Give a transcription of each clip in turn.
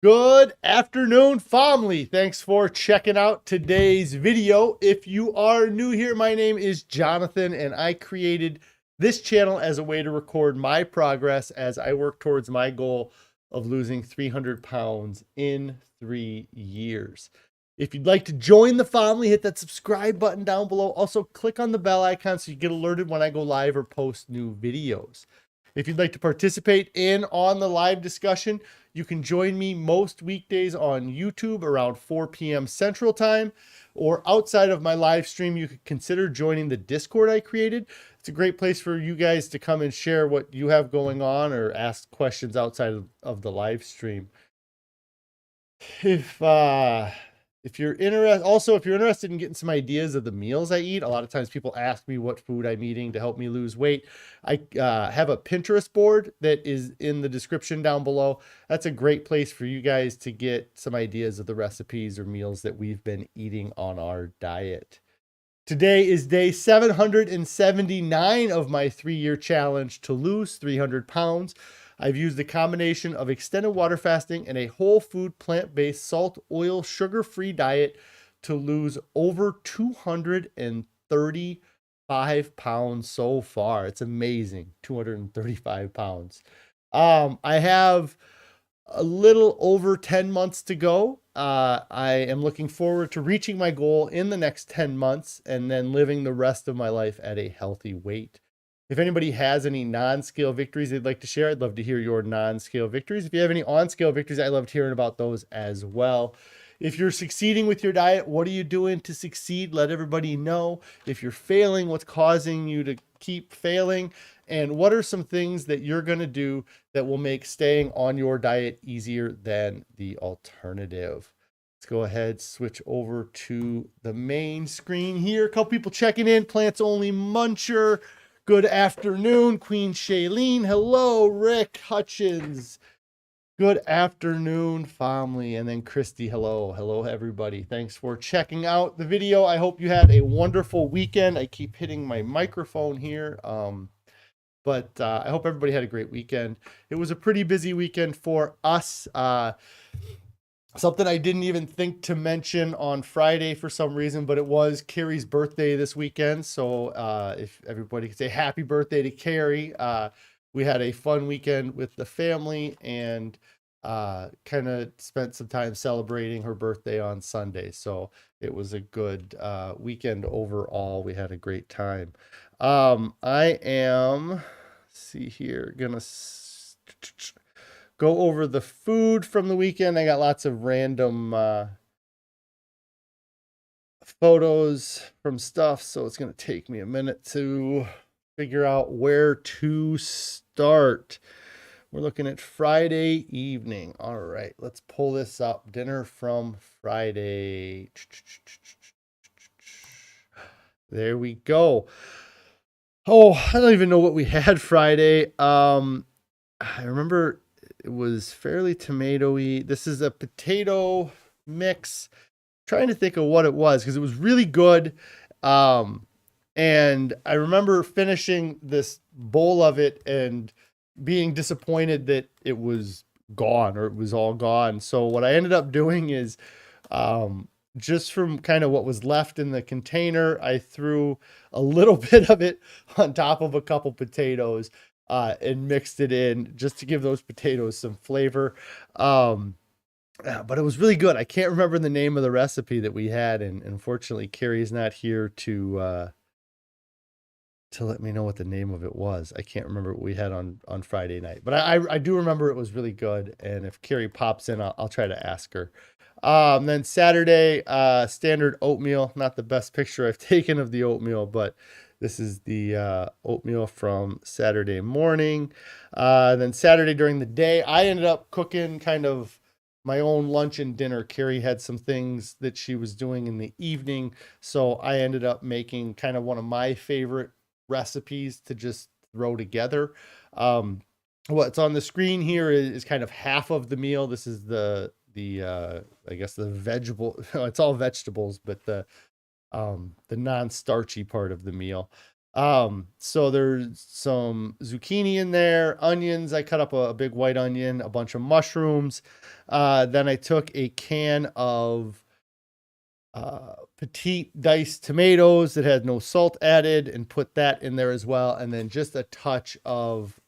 Good afternoon, family. Thanks for checking out today's video. If you are new here, my name is Jonathan, and I created this channel as a way to record my progress as I work towards my goal of losing 300 pounds in 3 years. If you'd like to join the family, hit that subscribe button down below. Also, click on the bell icon so you get alerted when I go live or post new videos. If you'd like to participate on the live discussion, you can join me most weekdays on YouTube around 4 p.m. Central Time, or outside of my live stream, you could consider joining the Discord I created. It's a great place for you guys to come and share what you have going on or ask questions outside of the live stream. If you're interested in getting some ideas of the meals I eat, a lot of times people ask me what food I'm eating to help me lose weight. I have a Pinterest board that is in the description down below. That's a great place for you guys to get some ideas of the recipes or meals that we've been eating on our diet. Today is day 779 of my 3-year challenge to lose 300 pounds. I've used a combination of extended water fasting and a whole food, plant-based, salt, oil, sugar-free diet to lose over 235 pounds so far. It's amazing, 235 pounds. I have a little over 10 months to go. I am looking forward to reaching my goal in the next 10 months and then living the rest of my life at a healthy weight. If anybody has any non-scale victories they'd like to share, I'd love to hear your non-scale victories. If you have any on-scale victories, I loved hearing about those as well. If you're succeeding with your diet, what are you doing to succeed? Let everybody know. If you're failing, what's causing you to keep failing? And what are some things that you're going to do that will make staying on your diet easier than the alternative? Let's go ahead, switch over to the main screen here. A couple people checking in. Plants Only Muncher. Good afternoon, Queen Shailene. Hello, Rick Hutchins. Good afternoon, family. And then Christy, hello. Hello, everybody. Thanks for checking out the video. I hope you had a wonderful weekend. I keep hitting my microphone here. But I hope everybody had a great weekend. It was a pretty busy weekend for us. Something I didn't even think to mention on Friday for some reason, but it was Carrie's birthday this weekend. So if everybody could say happy birthday to Carrie. We had a fun weekend with the family and kind of spent some time celebrating her birthday on Sunday. So it was a good weekend overall. We had a great time. I am, see here, gonna go over the food from the weekend. I got lots of random photos from stuff, so it's going to take me a minute to figure out where to start. We're looking at Friday evening. All right, let's pull this up. Dinner from Friday. There we go. Oh, I don't even know what we had Friday. I remember it was fairly tomatoey. This is a potato mix. Trying to think of what it was because it was really good. And I remember finishing this bowl of it and being disappointed that it was gone or it was all gone. So what I ended up doing is just from kind of what was left in the container, I threw a little bit of it on top of a couple potatoes and mixed it in just to give those potatoes some flavor. But it was really good. I can't remember the name of the recipe that we had, and unfortunately Carrie's not here to let me know what the name of it was. I can't remember what we had on Friday night, but I do remember it was really good. And if Carrie pops in, I'll try to ask her. Then Saturday, standard oatmeal. Not the best picture I've taken of the oatmeal, but this is the oatmeal from Saturday morning. Then Saturday during the day, I ended up cooking kind of my own lunch and dinner. Carrie had some things that she was doing in the evening, so I ended up making kind of one of my favorite recipes to just throw together. What's on the screen here is kind of half of the meal. This is the I guess the vegetable. It's all vegetables, but the non-starchy part of the meal. So there's some zucchini in there, onions. I cut up a big white onion, a bunch of mushrooms. Then I took a can of petite diced tomatoes that had no salt added and put that in there as well. And then just a touch of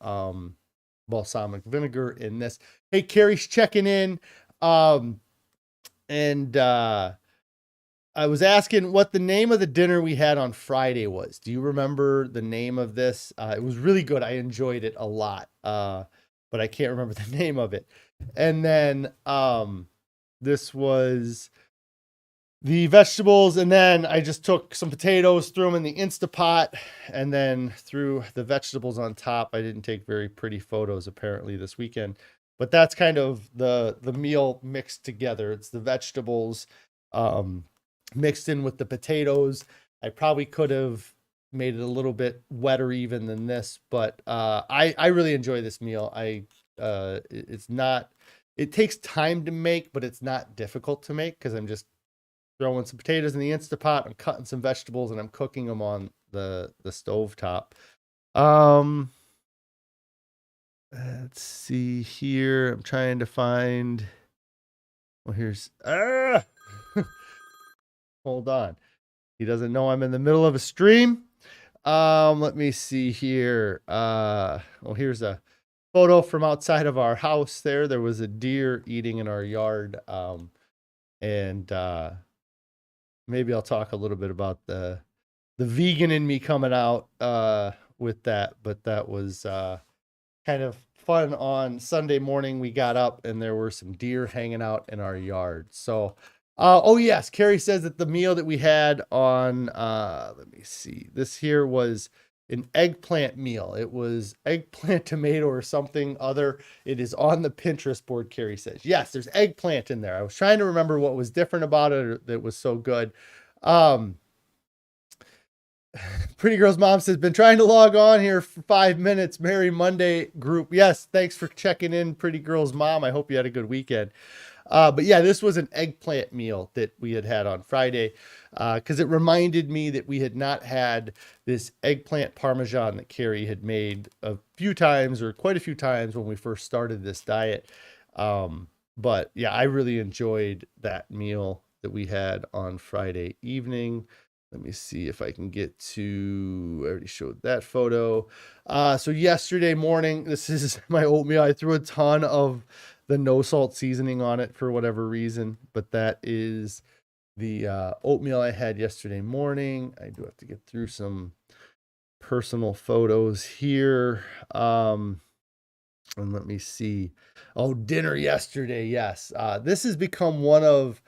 balsamic vinegar in this. Hey, Carrie's checking in. And I was asking what the name of the dinner we had on Friday was. Do you remember the name of this? It was really good. I enjoyed it a lot. But I can't remember the name of it. And then this was the vegetables, and then I just took some potatoes, threw them in the Instapot, and then threw the vegetables on top. I didn't take very pretty photos apparently this weekend, but that's kind of the meal mixed together. It's the vegetables mixed in with the potatoes. I probably could have made it a little bit wetter even than this, but I really enjoy this meal. It's not, it takes time to make, but it's not difficult to make because I'm just throwing some potatoes in the Instapot. I'm cutting some vegetables and I'm cooking them on the stove top. Let's see here. I'm trying to find. Well, here's. Hold on. He doesn't know I'm in the middle of a stream. Let me see here. Well, here's a photo from outside of our house. There was a deer eating in our yard. And maybe I'll talk a little bit about the vegan in me coming out with that, but that was kind of fun. On Sunday morning, we got up and there were some deer hanging out in our yard. So, oh yes, Carrie says that the meal that we had on, let me see, this here was an eggplant meal. It was eggplant tomato or something other. It is on the Pinterest board, Carrie says. Yes, there's eggplant in there. I was trying to remember what was different about it that was so good. Pretty Girl's mom says, been trying to log on here for 5 minutes. Merry Monday group. Yes, thanks for checking in, Pretty Girl's mom. I hope you had a good weekend. But yeah, this was an eggplant meal that we had on Friday because it reminded me that we had not had this eggplant parmesan that Carrie had made a few times or quite a few times when we first started this diet. But yeah, I really enjoyed that meal that we had on Friday evening. Let me see if I can get to, I already showed that photo. So yesterday morning, this is my oatmeal. I threw a ton of the no salt seasoning on it for whatever reason, but that is the oatmeal I had yesterday morning. I do have to get through some personal photos here. And let me see. Oh, dinner yesterday. Yes. This has become one of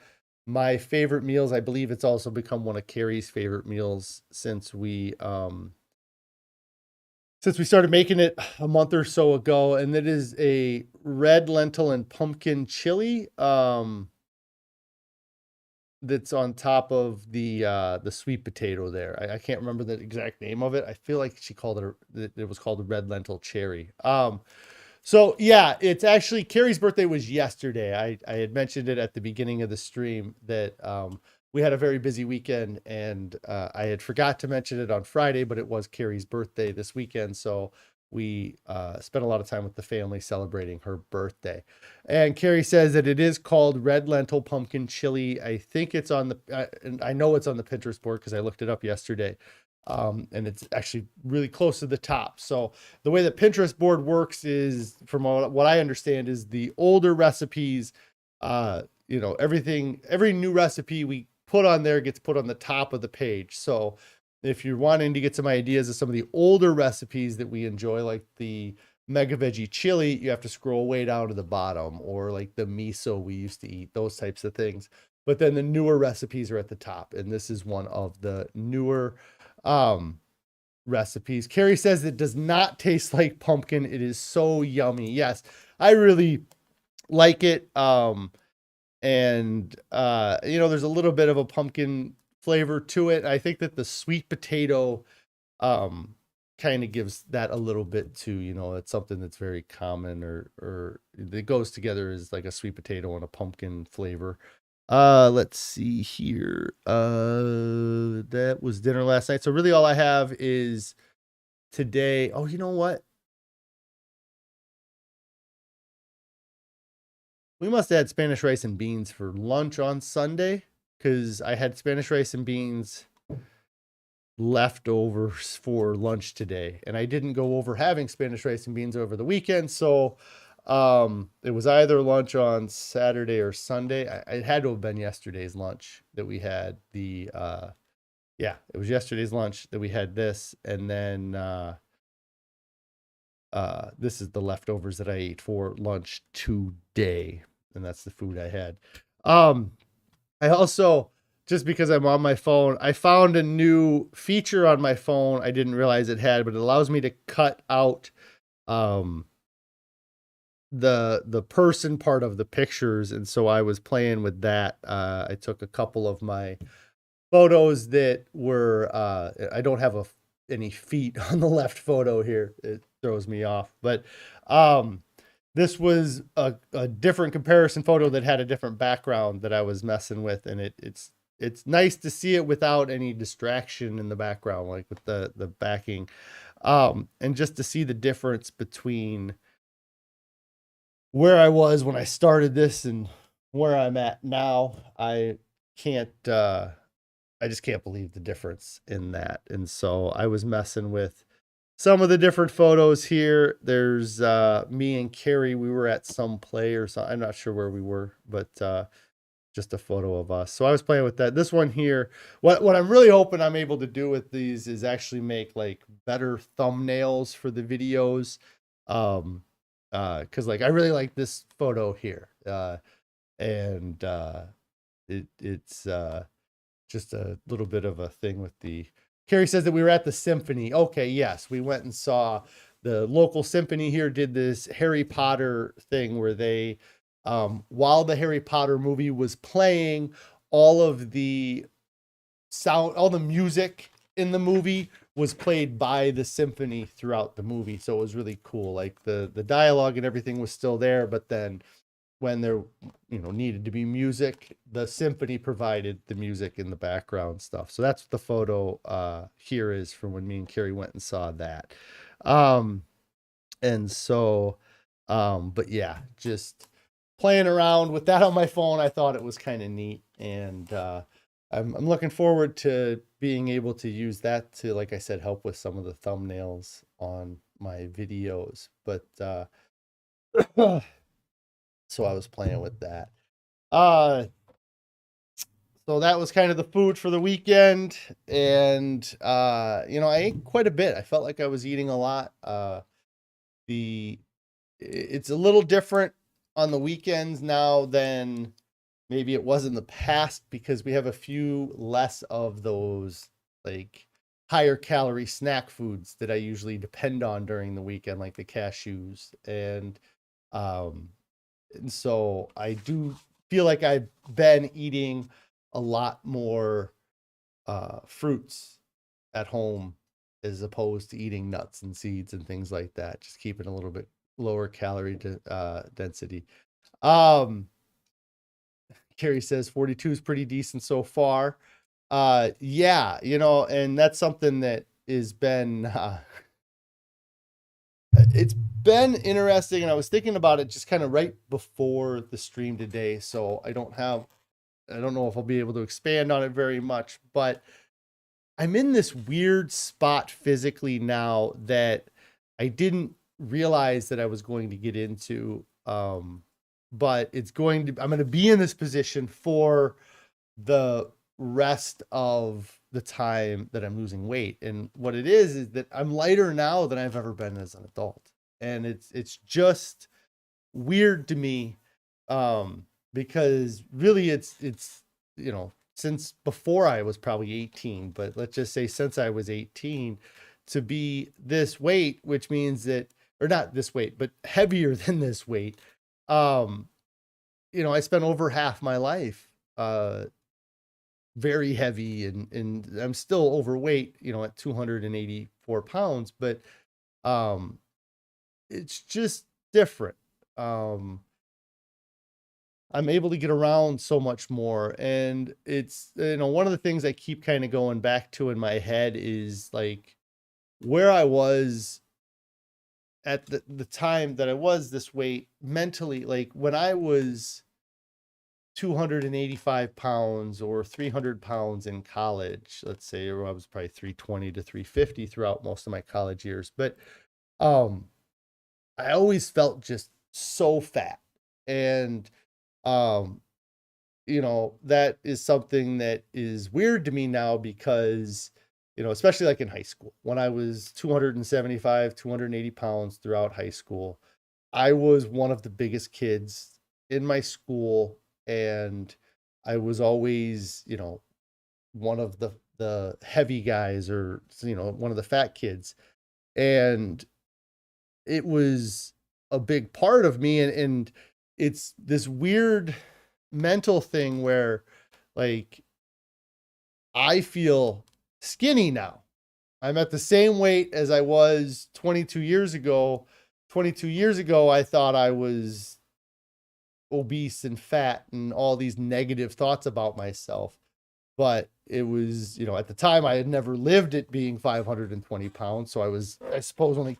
my favorite meals. I believe it's also become one of Carrie's favorite meals since we started making it a month or so ago, and it is a red lentil and pumpkin chili that's on top of the sweet potato there. I can't remember the exact name of it. I feel like she called it was called a red lentil cherry. So yeah, it's actually Carrie's birthday was yesterday. I had mentioned it at the beginning of the stream that we had a very busy weekend, and I had forgot to mention it on Friday, but it was Carrie's birthday this weekend. So we spent a lot of time with the family celebrating her birthday. And Carrie says that it is called red lentil pumpkin chili. I think it's on and I know it's on the Pinterest board because I looked it up yesterday. And it's actually really close to the top. So the way the Pinterest board works is, from what I understand, is the older recipes, every new recipe we put on there gets put on the top of the page. So if you're wanting to get some ideas of some of the older recipes that we enjoy, like the mega veggie chili, you have to scroll way down to the bottom, or like the miso we used to eat, those types of things. But then the newer recipes are at the top, and this is one of the newer recipes. Carrie says it does not taste like pumpkin. It is so yummy. Yes, I really like it. And there's a little bit of a pumpkin flavor to it. I think that the sweet potato kind of gives that a little bit too. It's something that's very common or that goes together as like a sweet potato and a pumpkin flavor. Let's see here. That was dinner last night. So really all I have is today. Oh, you know what? We must have had Spanish rice and beans for lunch on Sunday because I had Spanish rice and beans leftovers for lunch today, and I didn't go over having Spanish rice and beans over the weekend. So it was either lunch on Saturday or Sunday. It had to have been yesterday's lunch that we had the yeah, it was yesterday's lunch that we had this, and then this is the leftovers that I ate for lunch today, and that's the food I had. I also, just because I'm on my phone, I found a new feature on my phone I didn't realize it had, but it allows me to cut out um the person part of the pictures, and so I was playing with that. I took a couple of my photos that were I don't have any feet on the left photo here. It throws me off. But this was a different comparison photo that had a different background that I was messing with, and it's nice to see it without any distraction in the background, like with the backing. And just to see the difference between where I was when I started this and where I'm at now. Can't I just can't believe the difference in that. And so I was messing with some of the different photos here. There's me and Carrie. We were at some play or something. I'm not sure where we were, but just a photo of us. So I was playing with that. This one here, what I'm really hoping I'm able to do with these is actually make like better thumbnails for the videos. Because like I really like this photo here. And it's just a little bit of a thing with the Carrie says that we were at the symphony. Okay, yes, we went and saw the local symphony here did this Harry Potter thing where they while the Harry Potter movie was playing, all of the sound, all the music in the movie was played by the symphony throughout the movie. So it was really cool. Like the dialogue and everything was still there, but then when there needed to be music, the symphony provided the music in the background stuff. So that's what the photo here is from when me and Carrie went and saw that. And so but yeah, just playing around with that on my phone, I thought it was kind of neat. And I'm looking forward to being able to use that to, like I said, help with some of the thumbnails on my videos. But so I was playing with that. So that was kind of the food for the weekend. And I ate quite a bit. I felt like I was eating a lot. It's a little different on the weekends now than maybe it was in the past because we have a few less of those like higher calorie snack foods that I usually depend on during the weekend, like the cashews. Um, and so I do feel like I've been eating a lot more fruits at home as opposed to eating nuts and seeds and things like that. Just keeping a little bit lower calorie density. Um, Carrie says 42 is pretty decent so far. Yeah, and that's something that has been it's been interesting, and I was thinking about it just kind of right before the stream today, so I don't know if I'll be able to expand on it very much, but I'm in this weird spot physically now that I didn't realize that I was going to get into. But I'm going to be in this position for the rest of the time that I'm losing weight. And what it is that I'm lighter now than I've ever been as an adult. And it's just weird to me. Because really it's since before I was probably 18, but let's just say since I was 18 to be this weight, which means that, or not this weight, but heavier than this weight. I spent over half my life very heavy, and I'm still overweight, at 284 pounds, but um it's just different. I'm able to get around so much more. And it's, one of the things I keep kind of going back to in my head is like where I was at the time that I was this weight mentally, like when I was 285 pounds or 300 pounds in college, let's say, or I was probably 320 to 350 throughout most of my college years. But um, I always felt just so fat. And, um, that is something that is weird to me now because, especially like in high school, when I was 275, 280 pounds throughout high school, I was one of the biggest kids in my school. And I was always, one of the heavy guys or, one of the fat kids. And it was a big part of me. And it's this weird mental thing where like I feel skinny now. I'm at the same weight as I was 22 years ago. 22 years ago, I thought I was obese and fat and all these negative thoughts about myself. But it was, at the time I had never lived it being 520 pounds. So I was, I suppose, only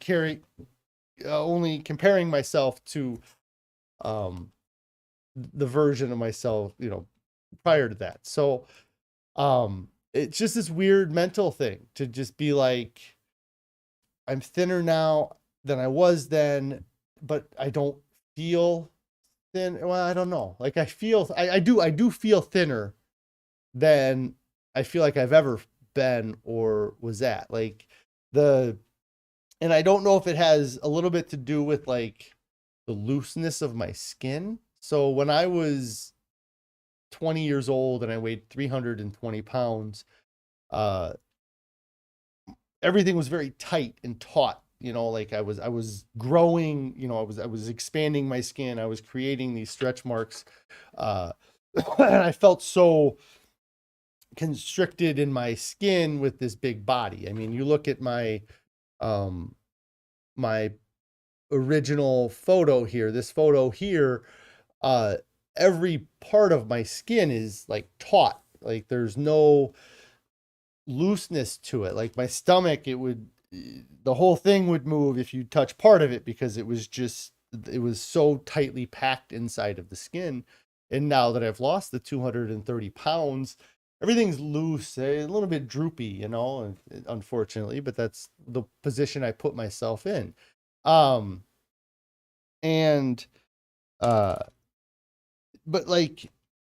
comparing myself to the version of myself, prior to that. So it's just this weird mental thing to just be like, I'm thinner now than I was then, but I don't feel thin. Well, I don't know. Like I do feel thinner than I feel like I've ever been or was at. Like and I don't know if it has a little bit to do with like the looseness of my skin. So when I was 20 years old and I weighed 320 pounds, uh, everything was very tight and taut. Like I was growing, I was expanding my skin. I was creating these stretch marks. And I felt so constricted in my skin with this big body. I mean, you look at um, my original photo here, this photo here, uh, every part of my skin is like taut. Like there's no looseness to it. Like my stomach, the whole thing would move if you touch part of it because it was so tightly packed inside of the skin. And now that I've lost the 230 pounds, everything's loose, a little bit droopy, unfortunately, but that's the position I put myself in. Um, and, uh, but like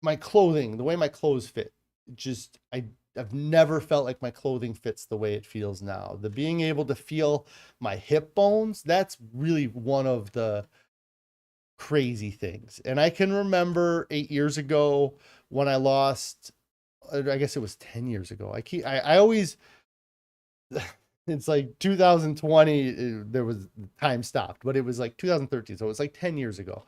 my clothing, the way my clothes fit, just, I've never felt like my clothing fits the way it feels now. The being able to feel my hip bones, that's really one of the crazy things. And I can remember 8 years ago when I lost, I guess it was 10 years ago. I always, it's like 2020, there was time stopped, but it was like 2013. So it was like 10 years ago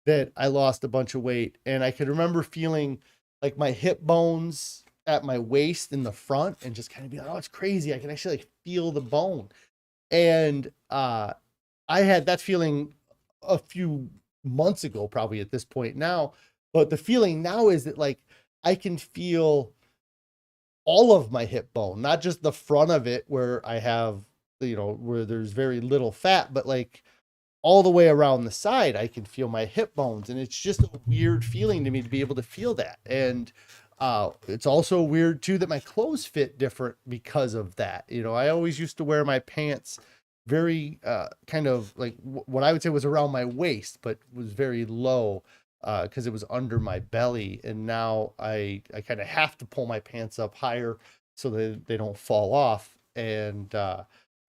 that I lost a bunch of weight. And I could remember feeling like my hip bones at my waist in the front and just kind of be like, oh, it's crazy. I can actually like feel the bone. And I had that feeling a few months ago, probably at this point now. But the feeling now is that like I can feel all of my hip bone, not just the front of it where I have, where there's very little fat, but like all the way around the side, I can feel my hip bones. And it's just a weird feeling to me to be able to feel that. And it's also weird too that my clothes fit different because of that. I always used to wear my pants very kind of like what I would say was around my waist, but was very low because it was under my belly. And now I kind of have to pull my pants up higher so that they don't fall off. And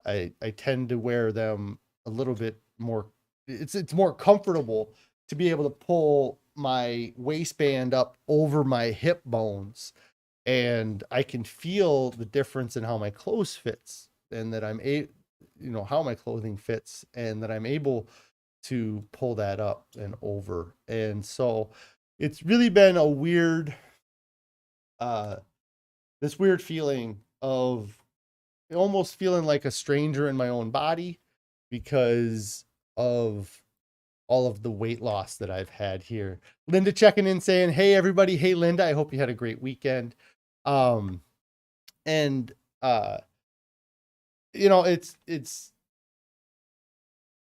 I tend to wear them a little bit more. It's more comfortable to be able to pull my waistband up over my hip bones, and I can feel the difference in how my clothes fits, and that how my clothing fits, and that I'm able to pull that up and over. And so it's really been a weird, this weird feeling of almost feeling like a stranger in my own body because of all of the weight loss that I've had here. Linda checking in saying, hey, everybody. Hey, Linda, I hope you had a great weekend. And you know, it's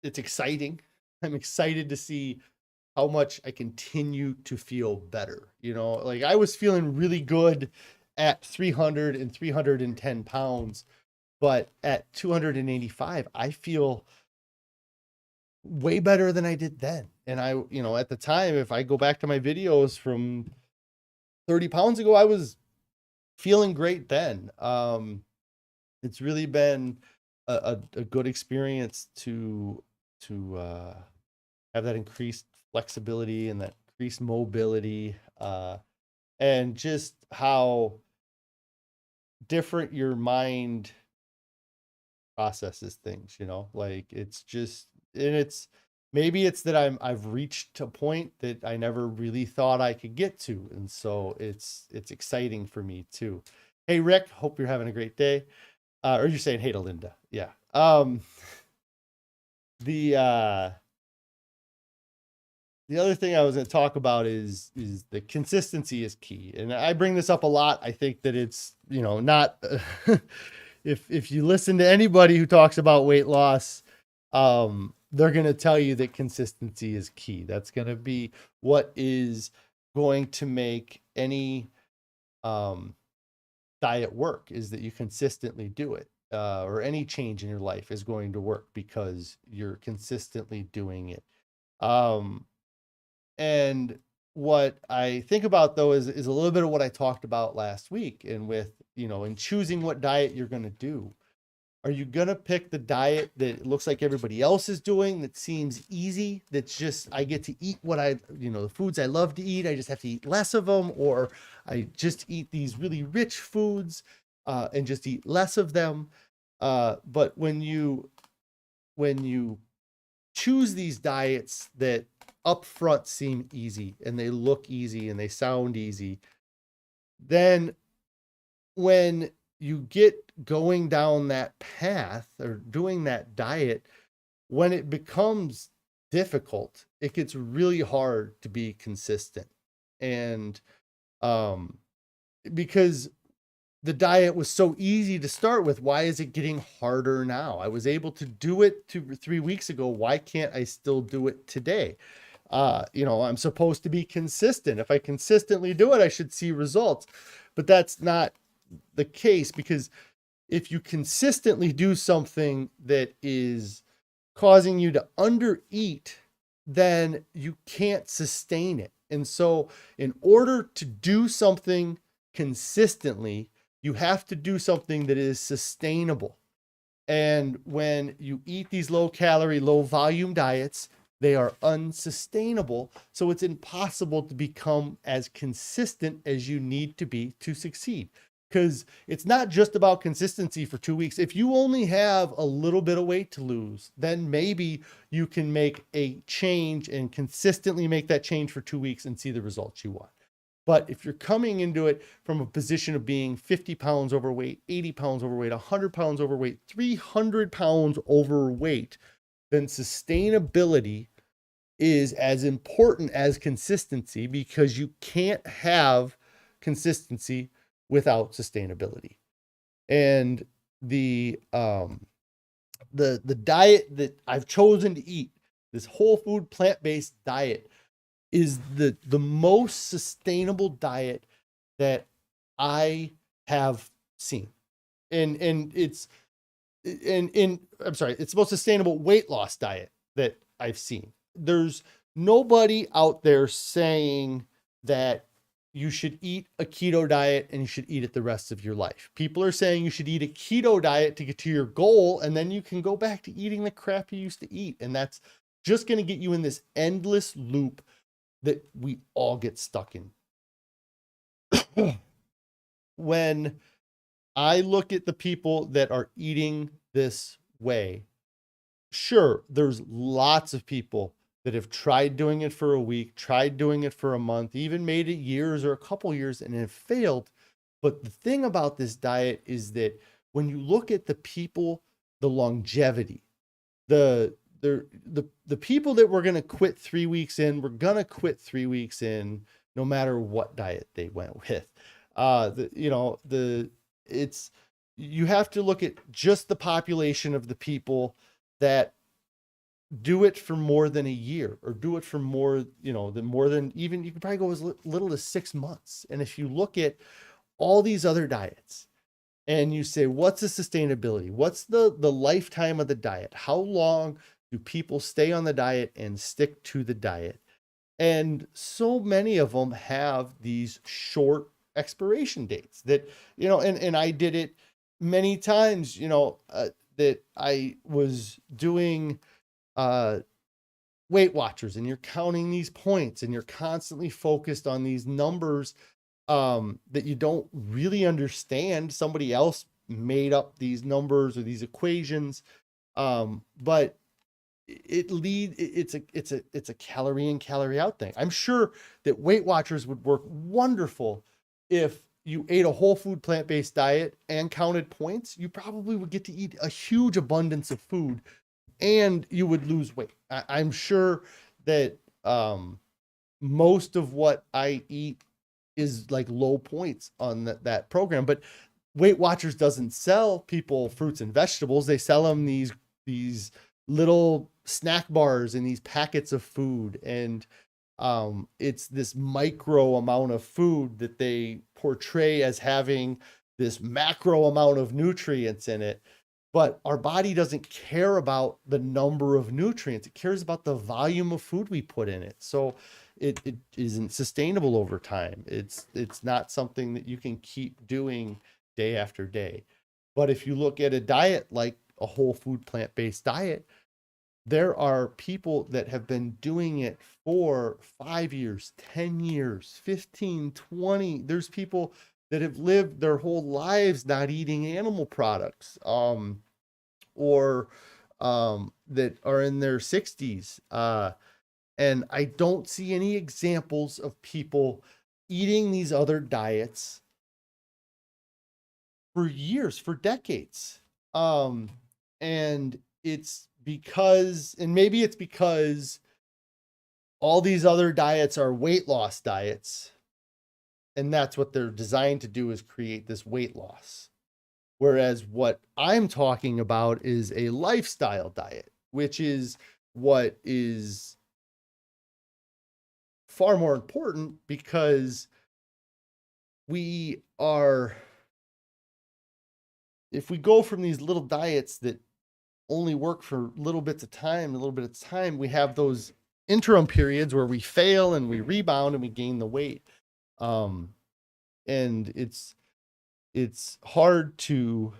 exciting. I'm excited to see how much I continue to feel better. You know, like I was feeling really good at 300 and 310 pounds, but at 285, I feel way better than I did then. And I, you know, at the time, if I go back to my videos from 30 pounds ago, I was feeling great then. It's really been a good experience to have that increased flexibility and that increased mobility, and just how different your mind processes things, you know, like it's just, and it's, maybe it's that I've reached a point that I never really thought I could get to. And so it's exciting for me too. Hey, Rick, hope you're having a great day. Or you're saying, hey to Linda. Yeah. The other thing I was going to talk about is the consistency is key. And I bring this up a lot. I think that it's, you know, not, if you listen to anybody who talks about weight loss, they're going to tell you that consistency is key. That's going to be what is going to make any, diet work, is that you consistently do it, or any change in your life is going to work because you're consistently doing it. And what I think about though is a little bit of what I talked about last week, and with, you know, in choosing what diet you're going to do. Are you going to pick the diet that looks like everybody else is doing, that seems easy, that's just, I get to eat what I, you know, the foods I love to eat, I just have to eat less of them, or I just eat these really rich foods, and just eat less of them. But when you choose these diets that up front seem easy and they look easy and they sound easy, then when you get going down that path or doing that diet, when it becomes difficult, it gets really hard to be consistent. And because the diet was so easy to start with, why is it getting harder now? I was able to do it 2 or 3 weeks ago. Why can't I still do it today? You know, I'm supposed to be consistent. If I consistently do it, I should see results. But that's not the case, because if you consistently do something that is causing you to undereat, then you can't sustain it. And so in order to do something consistently, you have to do something that is sustainable. And when you eat these low calorie, low volume diets, they are unsustainable. So it's impossible to become as consistent as you need to be to succeed. Because it's not just about consistency for 2 weeks. If you only have a little bit of weight to lose, then maybe you can make a change and consistently make that change for 2 weeks and see the results you want. But if you're coming into it from a position of being 50 pounds overweight, 80 pounds overweight, 100 pounds overweight, 300 pounds overweight, then sustainability is as important as consistency, because you can't have consistency without sustainability. And the diet that I've chosen to eat, this whole food plant-based diet, is the most sustainable diet that I have seen. And it's I'm sorry, it's the most sustainable weight loss diet that I've seen. There's nobody out there saying that you should eat a keto diet and you should eat it the rest of your life. People are saying you should eat a keto diet to get to your goal, and then you can go back to eating the crap you used to eat. And that's just going to get you in this endless loop that we all get stuck in. When I look at the people that are eating this way, sure, there's lots of people that have tried doing it for a week, tried doing it for a month, even made it years or a couple years and have failed. But the thing about this diet is that when you look at the people, the longevity, the the people that were going to quit 3 weeks in, were going to quit 3 weeks in, no matter what diet they went with. It's, you have to look at just the population of the people that do it for more than a year, or do it for more, more than, even, you can probably go as little as 6 months. And if you look at all these other diets and you say, what's the sustainability? What's the lifetime of the diet? How long do people stay on the diet and stick to the diet? And so many of them have these short expiration dates that, and I did it many times, that I was doing Weight Watchers, and you're counting these points and you're constantly focused on these numbers that you don't really understand. Somebody else made up these numbers or these equations, but it's a calorie in, calorie out thing. I'm sure that Weight Watchers would work wonderful if you ate a whole food plant-based diet and counted points. You probably would get to eat a huge abundance of food and you would lose weight. I'm sure that most of what I eat is like low points on that program, but Weight Watchers doesn't sell people fruits and vegetables. They sell them these little snack bars and these packets of food. And it's this micro amount of food that they portray as having this macro amount of nutrients in it. But our body doesn't care about the number of nutrients. It cares about the volume of food we put in it. So it isn't sustainable over time. It's not something that you can keep doing day after day. But if you look at a diet like a whole food plant-based diet, there are people that have been doing it for 5 years, 10 years, 15, 20. There's people that have lived their whole lives not eating animal products, or that are in their 60s. And I don't see any examples of people eating these other diets for years, for decades. And it's because, and maybe it's because all these other diets are weight loss diets, and that's what they're designed to do, is create this weight loss. Whereas what I'm talking about is a lifestyle diet, which is what is far more important, because if we go from these little diets that only work for little bits of time, we have those interim periods where we fail and we rebound and we gain the weight. And it's hard to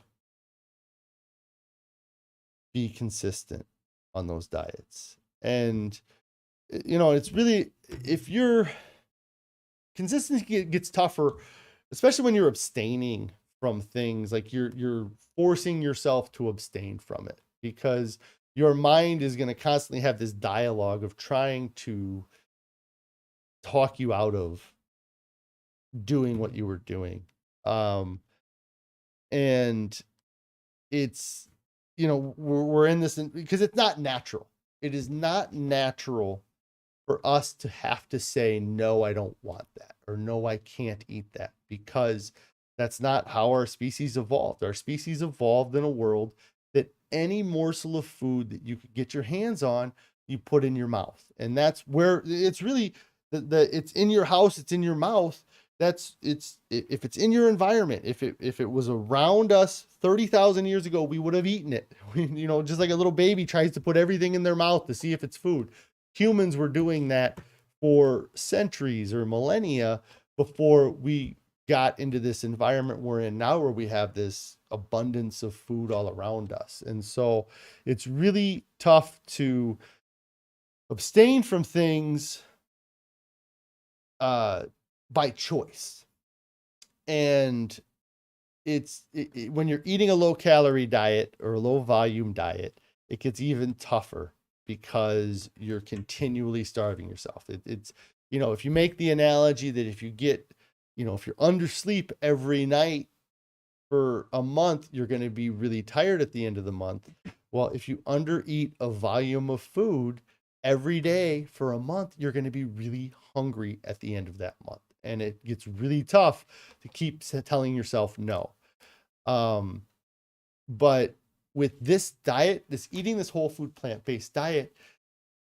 be consistent on those diets. And, it's really, if your consistency gets tougher, especially when you're abstaining from things, like you're forcing yourself to abstain from it, because your mind is going to constantly have this dialogue of trying to talk you out of doing what you were doing. And it's, we're in this, because it's not natural. It is not natural for us to have to say, no, I don't want that, or no, I can't eat that, because that's not how our species evolved. Our species evolved in a world that any morsel of food that you could get your hands on, you put in your mouth. And that's where it's really, it's in your house, it's in your mouth. If it's in your environment, if it was around us 30,000 years ago, we would have eaten it. Just like a little baby tries to put everything in their mouth to see if it's food. Humans were doing that for centuries or millennia before we got into this environment we're in now, where we have this abundance of food all around us. And so it's really tough to abstain from things by choice. And when you're eating a low calorie diet or a low volume diet, it gets even tougher, because you're continually starving yourself. It's, if you make the analogy that if you get, if you're undersleep every night for a month, you're going to be really tired at the end of the month. Well, if you undereat a volume of food every day for a month, you're going to be really hungry at the end of that month. And it gets really tough to keep telling yourself no. Um, but with this diet, this eating this whole food plant-based diet,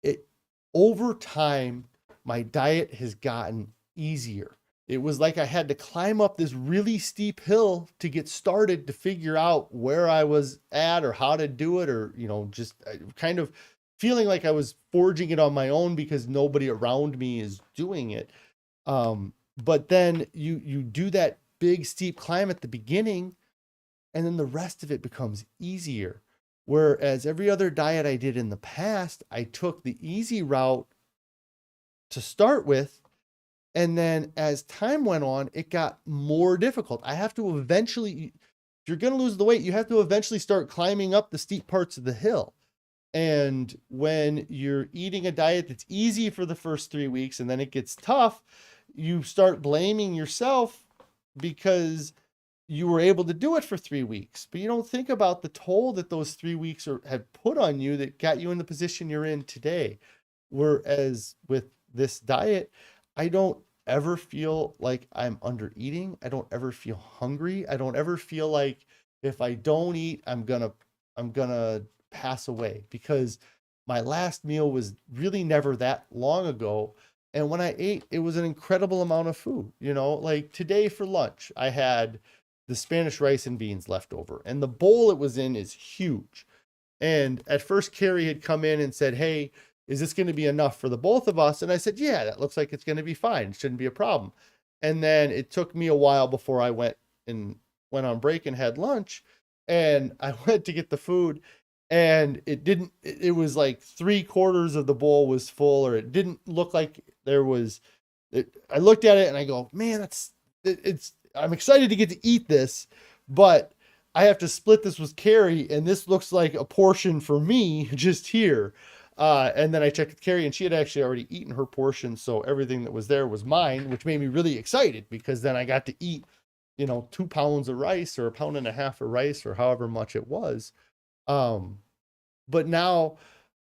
it over time, my diet has gotten easier. It was like I had to climb up this really steep hill to get started to figure out where I was at or how to do it, or, just kind of feeling like I was forging it on my own because nobody around me is doing it. But then you do that big steep climb at the beginning, and then the rest of it becomes easier. Whereas every other diet I did in the past, I took the easy route to start with. And then as time went on, it got more difficult. I have to eventually, if you're going to lose the weight, you have to eventually start climbing up the steep parts of the hill. And when you're eating a diet that's easy for the first 3 weeks and then it gets tough, you start blaming yourself because you were able to do it for 3 weeks, but you don't think about the toll that those 3 weeks have put on you that got you in the position you're in today. Whereas with this diet, I don't ever feel like I'm under eating. I don't ever feel hungry. I don't ever feel like if I don't eat, I'm gonna pass away, because my last meal was really never that long ago. And when I ate, it was an incredible amount of food. Like today for lunch, I had the Spanish rice and beans left over, and the bowl it was in is huge. And at first, Carrie had come in and said, "Hey, is this going to be enough for the both of us?" And I said, "Yeah, that looks like it's going to be fine. It shouldn't be a problem." And then it took me a while before I went on break and had lunch. And I went to get the food, and it was like 3/4 of the bowl was full, or it didn't look like there was, I looked at it and I go, "Man, I'm excited to get to eat this, but I have to split this with Carrie, and this looks like a portion for me just here." And then I checked with Carrie, and she had actually already eaten her portion, so everything that was there was mine, which made me really excited, because then I got to eat, 2 pounds of rice, or 1.5 pounds of rice, or however much it was. But now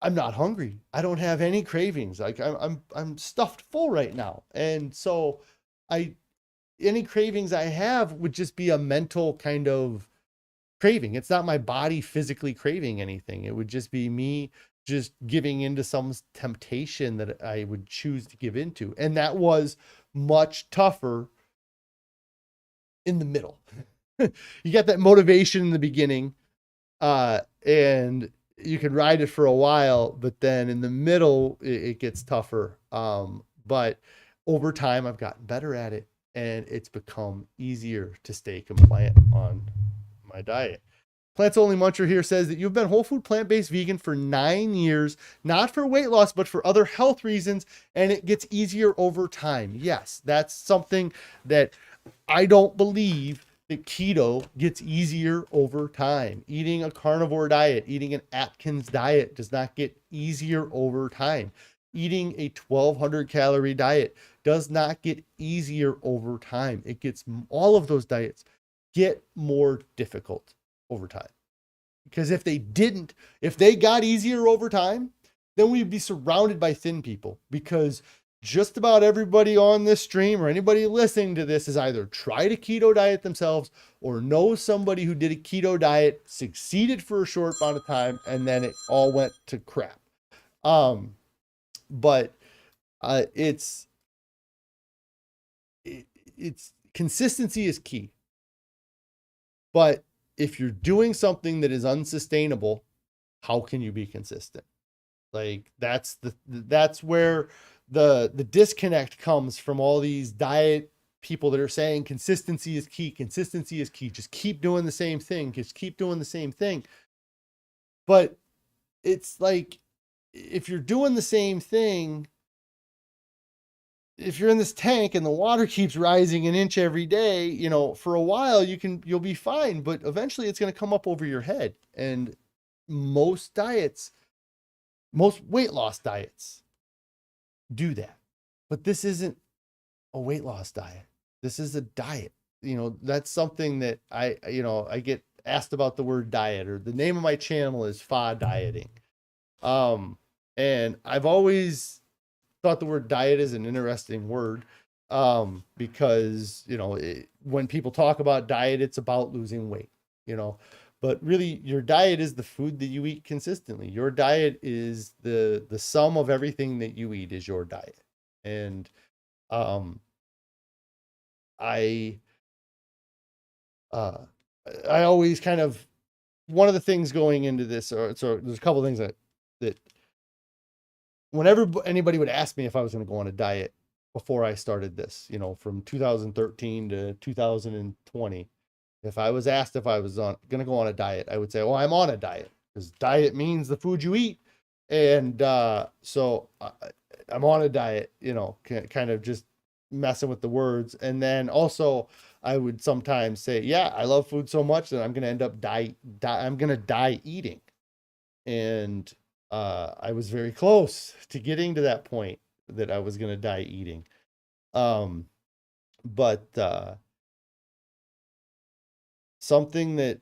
I'm not hungry. I don't have any cravings. Like I'm stuffed full right now, and so any cravings I have would just be a mental kind of craving. It's not my body physically craving anything. It would just be me just giving into some temptation that I would choose to give into. And that was much tougher in the middle. You got that motivation in the beginning, and you can ride it for a while, but then in the middle, it gets tougher. But over time, I've gotten better at it, and it's become easier to stay compliant on my diet. Plants Only Muncher here says that you've been whole food plant-based vegan for 9 years, not for weight loss, but for other health reasons, and it gets easier over time. Yes, that's something that I don't believe that keto gets easier over time. Eating a carnivore diet, eating an Atkins diet does not get easier over time. Eating a 1,200 calorie diet does not get easier over time. All of those diets get more difficult over time. Because if they got easier over time, then we'd be surrounded by thin people, because just about everybody on this stream or anybody listening to this has either tried a keto diet themselves or knows somebody who did a keto diet, succeeded for a short amount of time, and then it all went to crap. But it's consistency is key. But if you're doing something that is unsustainable, how can you be consistent? Like that's where the disconnect comes from all these diet people that are saying consistency is key. Consistency is key. Just keep doing the same thing. Just keep doing the same thing. But it's like, if you're doing the same thing, if you're in this tank and the water keeps rising an inch every day, for a while you'll be fine, but eventually it's going to come up over your head. And most weight loss diets do that. But this isn't a weight loss diet. This is a diet. That's something that I get asked about the word diet, or the name of my channel is Fa Dieting. And I've always thought the word diet is an interesting word, because, when people talk about diet, it's about losing weight, but really your diet is the food that you eat consistently. Your diet is the sum of everything that you eat is your diet. And, um, I, uh, I always kind of, one of the things going into this, or so there's a couple of things that whenever anybody would ask me if I was going to go on a diet before I started this, from 2013 to 2020, if I was asked if I was going to go on a diet, I would say, well, I'm on a diet, because diet means the food you eat. And so I'm on a diet, kind of just messing with the words. And then also I would sometimes say, yeah, I love food so much that I'm going to end up I'm going to die eating. And I was very close to getting to that point that I was going to die eating. But something that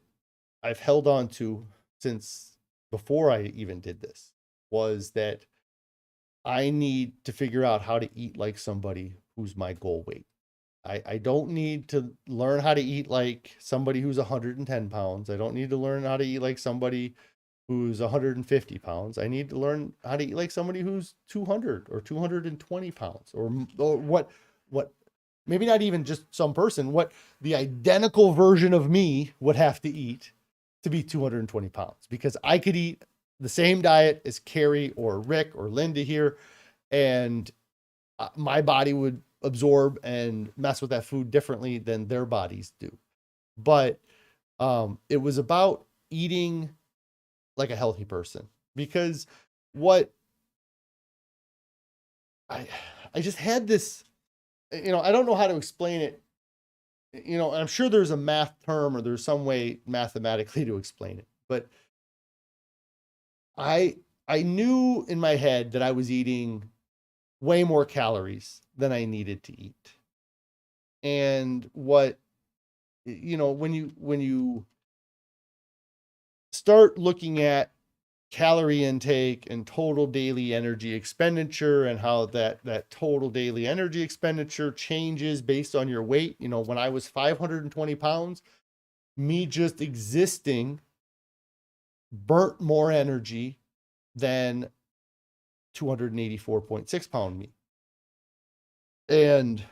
I've held on to since before I even did this was that I need to figure out how to eat like somebody who's my goal weight. I don't need to learn how to eat like somebody who's 110 pounds. I don't need to learn how to eat like somebody who's 150 pounds. I need to learn how to eat like somebody who's 200 or 220 pounds, or what, maybe not even just some person, what the identical version of me would have to eat to be 220 pounds, because I could eat the same diet as Carrie or Rick or Linda here, and my body would absorb and mess with that food differently than their bodies do. But it was about eating like a healthy person, because what I just had this, I don't know how to explain it. I'm sure there's a math term or there's some way mathematically to explain it, but I knew in my head that I was eating way more calories than I needed to eat. And what, when you start looking at calorie intake and total daily energy expenditure, and how that total daily energy expenditure changes based on your weight. When I was 520 pounds, me just existing burnt more energy than 284.6 pound me. And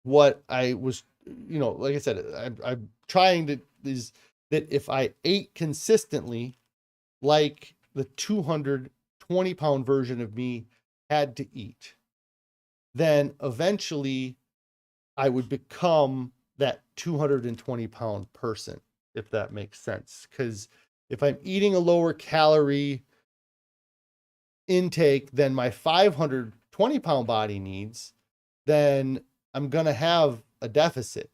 what I was, like I said, I'm trying to, is that if I ate consistently like the 220 pound version of me had to eat, then eventually I would become that 220 pound person, if that makes sense. Because if I'm eating a lower calorie intake than my 520 pound body needs, then I'm going to have a deficit,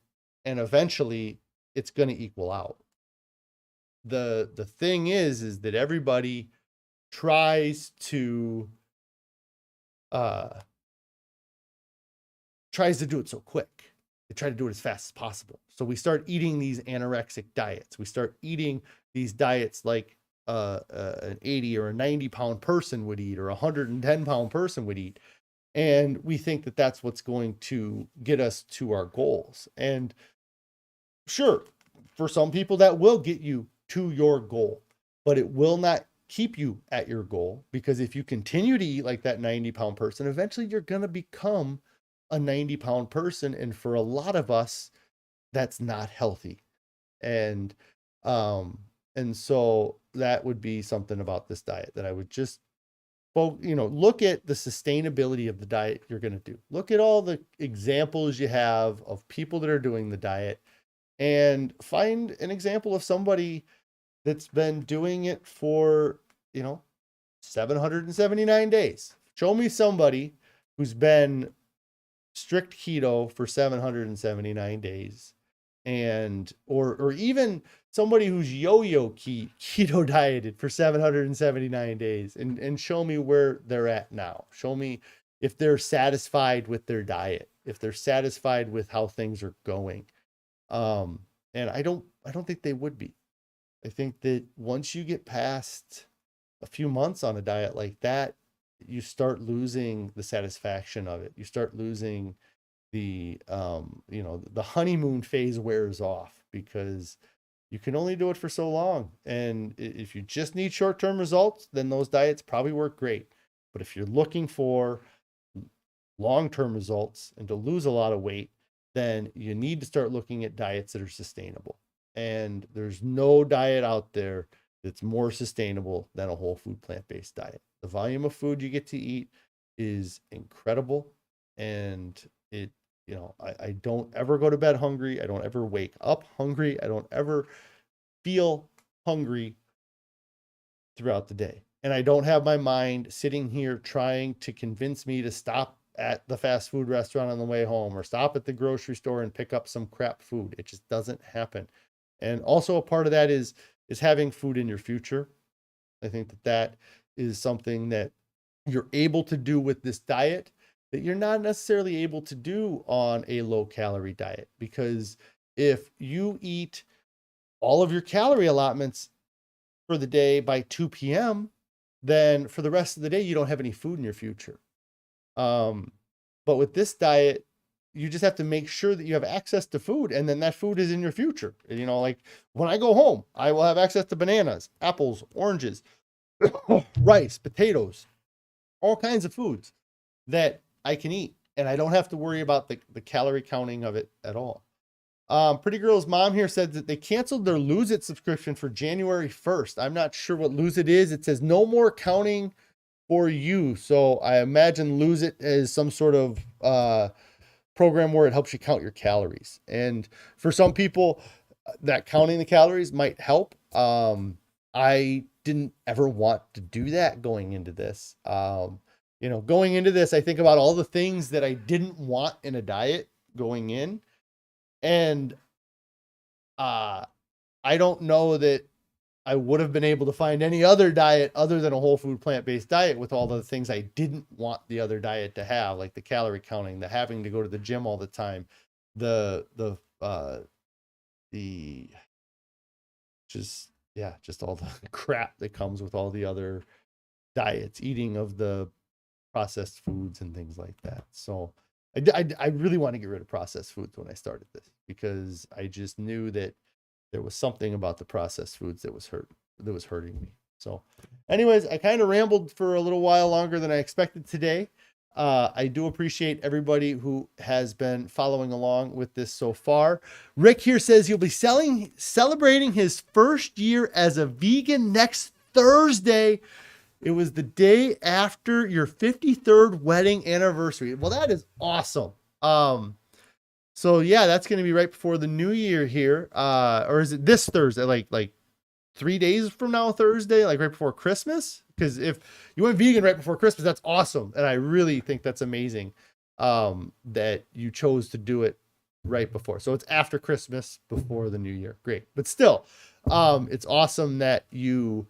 and eventually it's going to equal out. The thing is that everybody tries to do it so quick. They try to do it as fast as possible. So we start eating these anorexic diets. We start eating these diets like an 80 or a 90 pound person would eat, or a 110 pound person would eat. And we think that that's what's going to get us to our goals. And sure, for some people that will get you to your goal, but it will not keep you at your goal, because if you continue to eat like that 90 pound person, eventually you're going to become a 90 pound person. And for a lot of us, that's not healthy. And so that would be something about this diet that I would just, look at the sustainability of the diet you're going to do. Look at all the examples you have of people that are doing the diet, and find an example of somebody that's been doing it for, 779 days. Show me somebody who's been strict keto for 779 days, and or even somebody who's yo-yo keto dieted for 779 days, and show me where they're at now. Show me if they're satisfied with their diet, if they're satisfied with how things are going. And I don't think they would be. I think that once you get past a few months on a diet like that, you start losing the satisfaction of it. You start losing the the honeymoon phase wears off because you can only do it for so long. And if you just need short-term results, then those diets probably work great. But if you're looking for long-term results and to lose a lot of weight, then you need to start looking at diets that are sustainable. And there's no diet out there that's more sustainable than a whole food plant-based diet. The volume of food you get to eat is incredible. And I don't ever go to bed hungry. I don't ever wake up hungry. I don't ever feel hungry throughout the day. And I don't have my mind sitting here trying to convince me to stop at the fast food restaurant on the way home or stop at the grocery store and pick up some crap food. It just doesn't happen. And also a part of that is having food in your future. I think that is something that you're able to do with this diet that you're not necessarily able to do on a low calorie diet. Because if you eat all of your calorie allotments for the day by 2 p.m., then for the rest of the day, you don't have any food in your future. But with this diet, you just have to make sure that you have access to food, and then that food is in your future. Like when I go home, I will have access to bananas, apples, oranges, rice, potatoes, all kinds of foods that I can eat, and I don't have to worry about the calorie counting of it at all. Pretty Girl's mom here said that they canceled their Lose It subscription for January 1st. I'm not sure what Lose It is. It says no more counting for you. So I imagine Lose It is some sort of program where it helps you count your calories. And for some people, that counting the calories might help. I didn't ever want to do that going into this. Going into this, I think about all the things that I didn't want in a diet going in. And I don't know that I would have been able to find any other diet other than a whole food plant-based diet with all the things I didn't want the other diet to have, like the calorie counting, the having to go to the gym all the time, just all the crap that comes with all the other diets, eating of the processed foods and things like that. So I really want to get rid of processed foods when I started this, because I just knew that there was something about the processed foods that was hurting me. So anyways, I kind of rambled for a little while longer than I expected today. I do appreciate everybody who has been following along with this so far. Rick here says he'll be celebrating his first year as a vegan next Thursday. It was the day after your 53rd wedding anniversary. Well, that is awesome. So yeah, that's going to be right before the new year here. Or is it this Thursday? Like 3 days from now, Thursday, like right before Christmas? Because if you went vegan right before Christmas, that's awesome. And I really think that's amazing that you chose to do it right before. So it's after Christmas, before the new year. Great. But still, it's awesome that you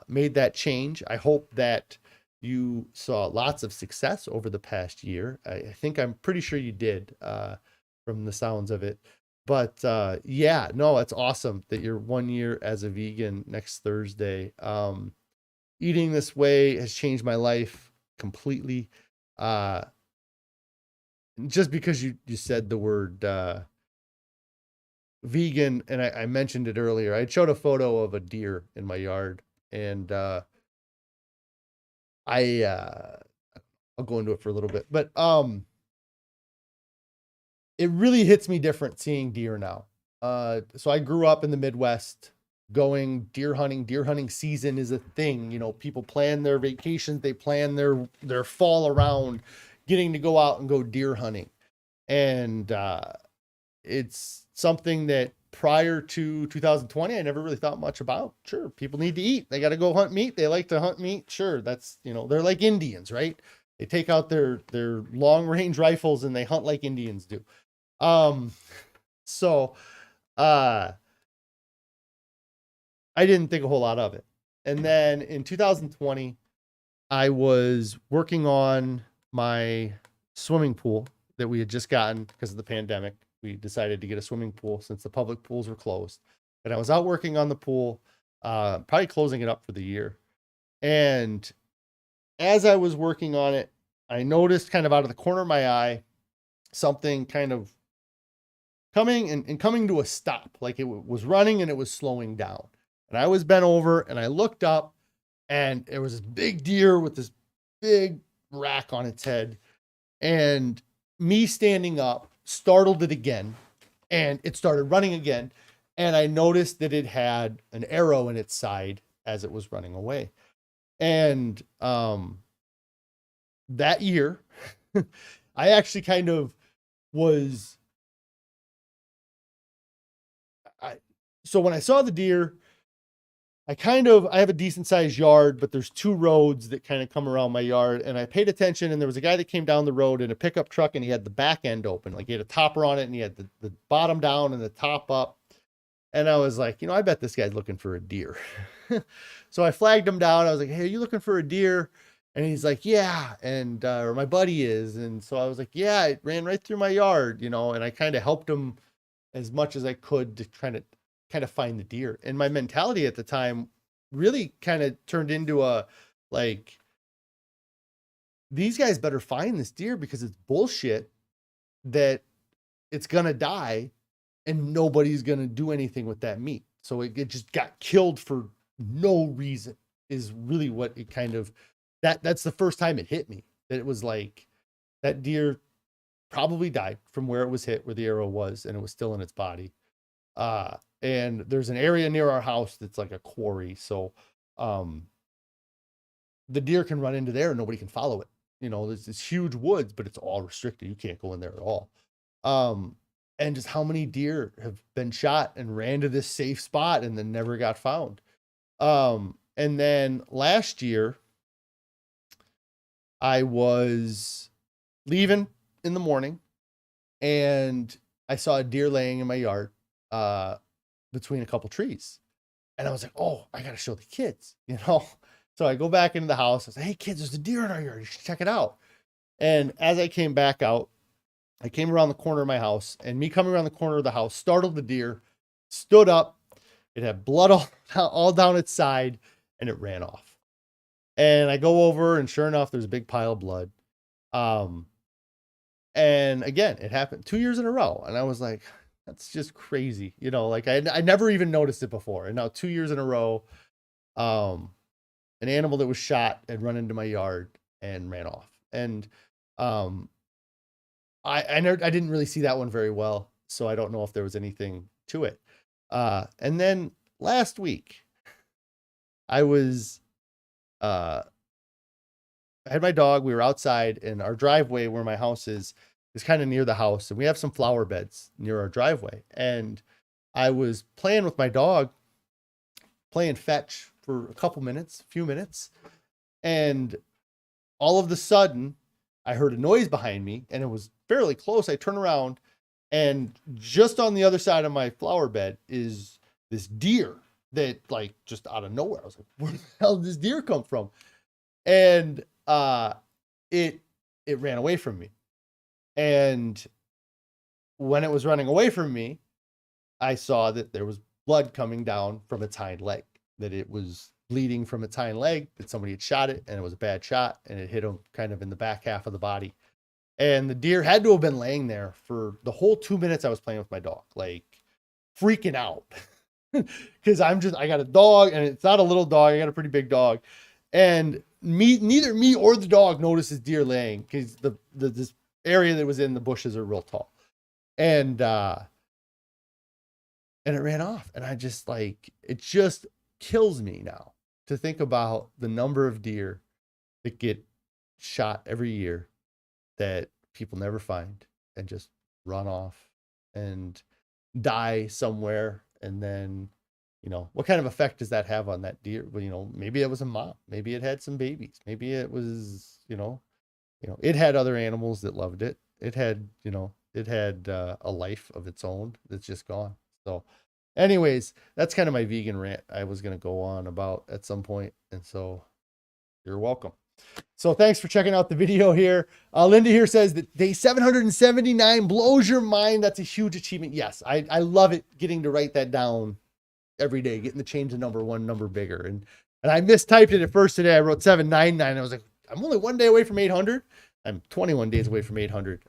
made that change. I hope that you saw lots of success over the past year. I'm pretty sure you did from the sounds of it. But yeah, no, it's awesome that you're 1 year as a vegan next Thursday. Eating this way has changed my life completely. Just because you said the word vegan, and I mentioned it earlier, I showed a photo of a deer in my yard, and I'll go into it for a little bit, but it really hits me different seeing deer now. So I grew up in the Midwest going deer hunting. Deer hunting season is a thing. People plan their vacations, they plan their fall around getting to go out and go deer hunting. And it's something that prior to 2020, I never really thought much about. Sure, people need to eat. They got to go hunt meat. They like to hunt meat. Sure, that's, they're like Indians, right? They take out their long range rifles and they hunt like Indians do. So I didn't think a whole lot of it. And then in 2020, I was working on my swimming pool that we had just gotten because of the pandemic. we decided to get a swimming pool since the public pools were closed. And I was out working on the pool, probably closing it up for the year. And as I was working on it, I noticed kind of out of the corner of my eye, something kind of coming and coming to a stop, like it was running and it was slowing down. And I was bent over and I looked up, and there was this big deer with this big rack on its head. And me standing up startled it again, and it started running again. And I noticed that it had an arrow in its side as it was running away. And that year, I actually kind of was. So when I saw the deer, I have a decent sized yard, but there's two roads that kind of come around my yard. And I paid attention, and there was a guy that came down the road in a pickup truck, and he had the back end open. Like he had a topper on it, and he had the bottom down and the top up. And I was like, I bet this guy's looking for a deer. So I flagged him down. I was like, hey, are you looking for a deer? And he's like, yeah. And, or my buddy is. And so I was like, yeah, it ran right through my yard, and I kind of helped him as much as I could to kind of find the deer. And my mentality at the time really kind of turned into like, these guys better find this deer, because it's bullshit that it's going to die and nobody's going to do anything with that meat. So it just got killed for no reason, is really what it kind of, that's the first time it hit me, that it was like that deer probably died from where it was hit, where the arrow was, and it was still in its body. And there's an area near our house that's like a quarry. So, the deer can run into there and nobody can follow it. There's this huge woods, but it's all restricted. You can't go in there at all. And just how many deer have been shot and ran to this safe spot and then never got found. And then last year I was leaving in the morning and I saw a deer laying in my yard, between a couple trees. And I was like, oh, I got to show the kids, So I go back into the house. I say, hey kids, there's a deer in our yard. You should check it out. And as I came back out, I came around the corner of my house, and me coming around the corner of the house startled the deer, stood up. It had blood all down its side, and it ran off. And I go over, and sure enough, there's a big pile of blood. And again, it happened 2 years in a row. And I was like, that's just crazy. Like I never even noticed it before. And now 2 years in a row, an animal that was shot had run into my yard and ran off. And, I didn't really see that one very well, so I don't know if there was anything to it. And then last week, I had my dog. We were outside, and our driveway where my house is kind of near the house, and we have some flower beds near our driveway. And I was playing with my dog, playing fetch for a few minutes, and all of a sudden, I heard a noise behind me, and it was fairly close. I turn around, and just on the other side of my flower bed is this deer that, like, just out of nowhere. I was like, where the hell did this deer come from? And it ran away from me. And when it was running away from me, I saw that there was blood coming down from its hind leg, that it was bleeding from its hind leg, that somebody had shot it, and it was a bad shot, and it hit him kind of in the back half of the body. And the deer had to have been laying there for the whole 2 minutes I was playing with my dog, like freaking out. Because I got a dog, and it's not a little dog. I got a pretty big dog. And neither me or the dog notices deer laying, because this area that was in the bushes are real tall. And it ran off. And I just, like, it just kills me now to think about the number of deer that get shot every year that people never find and just run off and die somewhere. And then, what kind of effect does that have on that deer? Well, maybe it was a mom, maybe it had some babies, maybe it was, it had other animals that loved it. It had, a life of its own that's just gone. So anyways, that's kind of my vegan rant I was going to go on about at some point. And so you're welcome. So thanks for checking out the video here. Linda here says that day 779 blows your mind. That's a huge achievement. Yes, I love it getting to write that down every day, getting to change the number one number bigger. And I mistyped it at first today. I wrote 799. I was like, I'm only one day away from 800. I'm 21 days away from 800.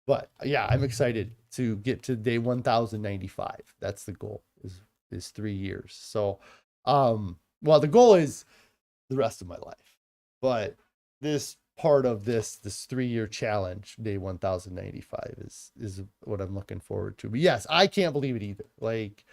But yeah, I'm excited to get to day 1095. That's the goal, is 3 years. So, well, the goal is the rest of my life, but this part of this 3-year challenge, day 1095, is what I'm looking forward to. But yes, I can't believe it either. Like,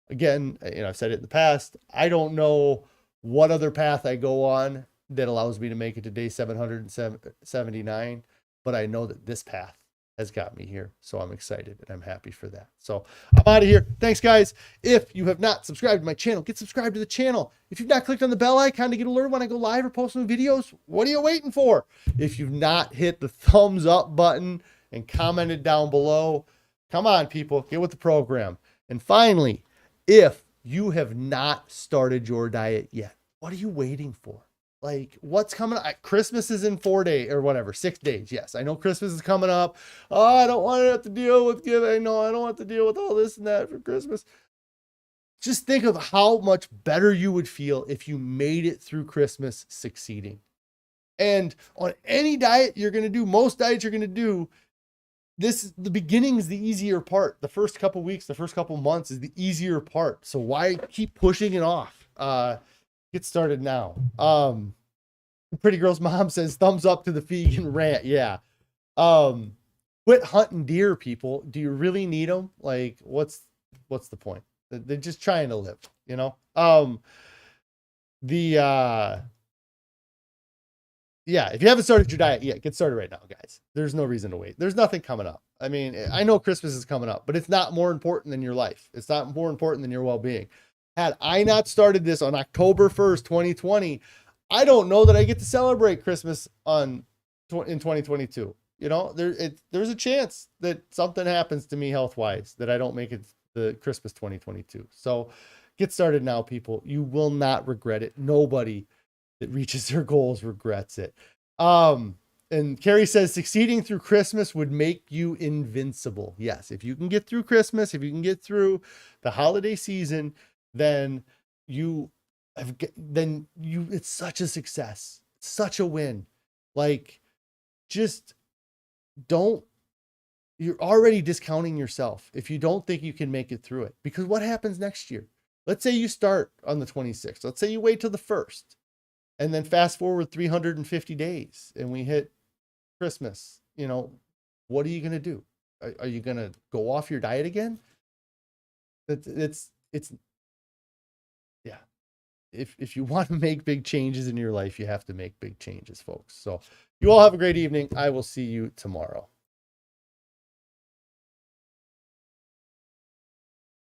again, I've said it in the past, I don't know what other path I go on that allows me to make it to day 779, but I know that this path has got me here. So I'm excited and I'm happy for that. So I'm out of here. Thanks, guys. If you have not subscribed to my channel, get subscribed to the channel. If you've not clicked on the bell icon to get alerted when I go live or post new videos, what are you waiting for? If you've not hit the thumbs up button and commented down below, come on, people, get with the program. And finally, if you have not started your diet yet, what are you waiting for? Like, what's coming up? Christmas is in 4 days or whatever, 6 days. Yes, I know Christmas is coming up. Oh, I don't want to have to deal with giving. No, I don't want to deal with all this and that for Christmas. Just think of how much better you would feel if you made it through Christmas succeeding. And on any diet you're going to do, most diets you're going to do, the beginning is the easier part. The first couple weeks, the first couple months is the easier part. So why keep pushing it off? Get started now. Pretty Girl's mom says thumbs up to the vegan rant. Yeah. Quit hunting deer, people. Do you really need them? Like, what's the point? They're just trying to live, you know? Yeah, if you haven't started your diet yet, get started right now, guys. There's no reason to wait. There's nothing coming up. I mean, I know Christmas is coming up, but it's not more important than your life. It's not more important than your well-being. Had I not started this on October 1st, 2020, I don't know that I get to celebrate Christmas in 2022. You know, there's a chance that something happens to me health-wise that I don't make it the Christmas 2022. So get started now, people. You will not regret it. Nobody that reaches their goals regrets it. And Carrie says succeeding through Christmas would make you invincible. Yes, if you can get through Christmas, if you can get through the holiday season, then it's such a success, such a win. Like, just you're already discounting yourself if you don't think you can make it through it. Because what happens next year? Let's say you start on the 26th. Let's say you wait till the 1st and then fast forward 350 days and we hit Christmas. You know, what are you going to do? Are you going to go off your diet again? Yeah. If you want to make big changes in your life, you have to make big changes, folks. So you all have a great evening. I will see you tomorrow.